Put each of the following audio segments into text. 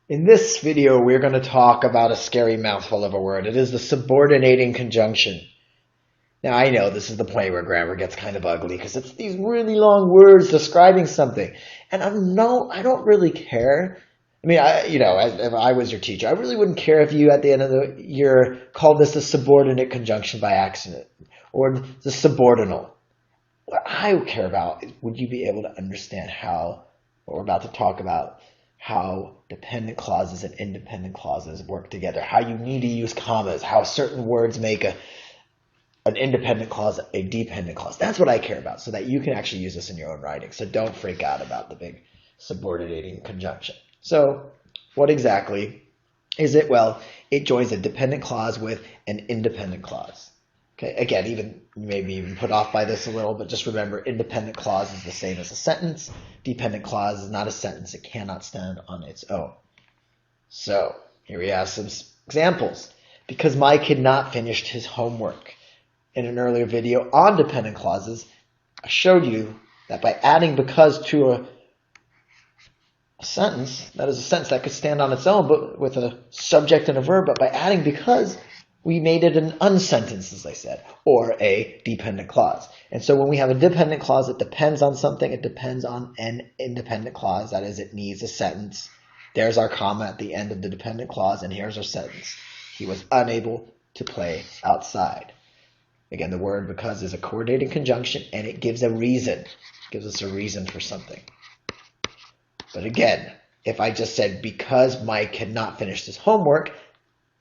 In this video, we're going to talk about a scary mouthful of a word. It is the subordinating conjunction. Now, I know this is the point where grammar gets kind of ugly because it's these really long words describing something. And I don't really care. I mean, if I was your teacher, I really wouldn't care if you at the end of the year called this a subordinate conjunction by accident or the subordinal. What I would care about is, would you be able to understand what we're about to talk about, how dependent clauses and independent clauses work together, how you need to use commas, how certain words make an independent clause a dependent clause. That's what I care about, so that you can actually use this in your own writing. So don't freak out about the big subordinating conjunction. So what exactly is it? Well, it joins a dependent clause with an independent clause. Okay, again, you may be even put off by this a little, but just remember, independent clause is the same as a sentence. Dependent clause is not a sentence. It cannot stand on its own. So here we have some examples. Because Mike had not finished his homework. In an earlier video on dependent clauses, I showed you that by adding because to a sentence, that is a sentence that could stand on its own, but with a subject and a verb, but by adding because, we made it an unsentence, as I said, or a dependent clause. And so when we have a dependent clause, it depends on something. It depends on an independent clause. That is, it needs a sentence. There's our comma at the end of the dependent clause, and here's our sentence. He was unable to play outside. Again, the word because is a coordinating conjunction, and it gives a reason. It gives us a reason for something. But again, if I just said because Mike had not finished his homework,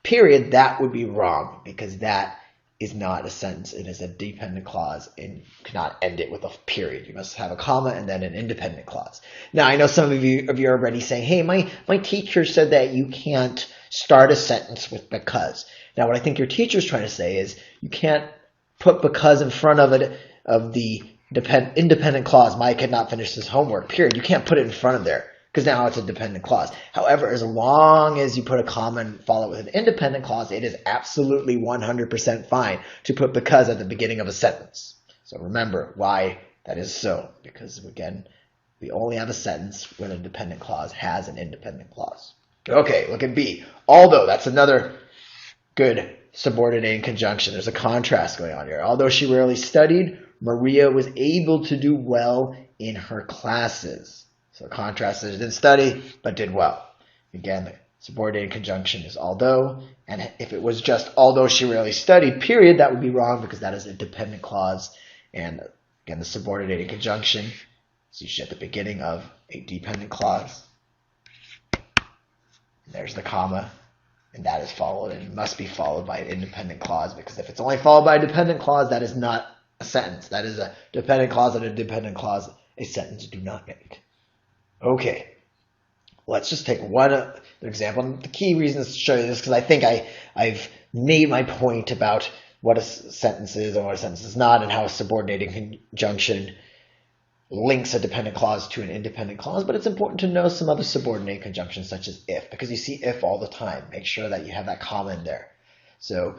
period, that would be wrong, because that is not a sentence. It is a dependent clause, and you cannot end it with a period. You must have a comma and then an independent clause. Now, I know some of you are already saying, hey, my teacher said that you can't start a sentence with because. Now, what I think your teacher is trying to say is you can't put because in front of it, of the independent clause. Mike had not finished his homework, period. You can't put it in front of there, because now it's a dependent clause. However, as long as you put a comma and follow it with an independent clause, it is absolutely 100% fine to put because at the beginning of a sentence. So remember why that is so, because again, we only have a sentence when a dependent clause has an independent clause. Okay, look at B. Although, that's another good subordinating conjunction. There's a contrast going on here. Although she rarely studied, Maria was able to do well in her classes. So contrast is didn't study, but did well. Again, the subordinating conjunction is although, and if it was just although she rarely studied, period, that would be wrong, because that is a dependent clause. And again, the subordinating conjunction is usually at the beginning of a dependent clause. There's the comma, and that is followed, and it must be followed by an independent clause, because if it's only followed by a dependent clause, that is not a sentence. That is a dependent clause, and a dependent clause a sentence do not make. Okay, let's just take one example. The key reason is to show you this, because I think I've made my point about what a sentence is and what a sentence is not, and how a subordinating conjunction links a dependent clause to an independent clause. But it's important to know some other subordinating conjunctions, such as if, because you see if all the time. Make sure that you have that comma in there. So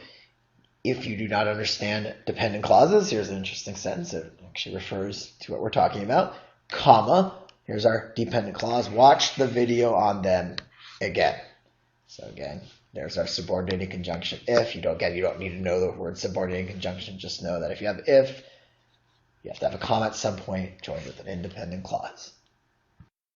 if you do not understand dependent clauses, here's an interesting sentence. It actually refers to what we're talking about. Comma. Here's our dependent clause. Watch the video on them again. So again, there's our subordinating conjunction. If you don't need to know the word subordinating conjunction. Just know that if you have if, you have to have a comma at some point joined with an independent clause.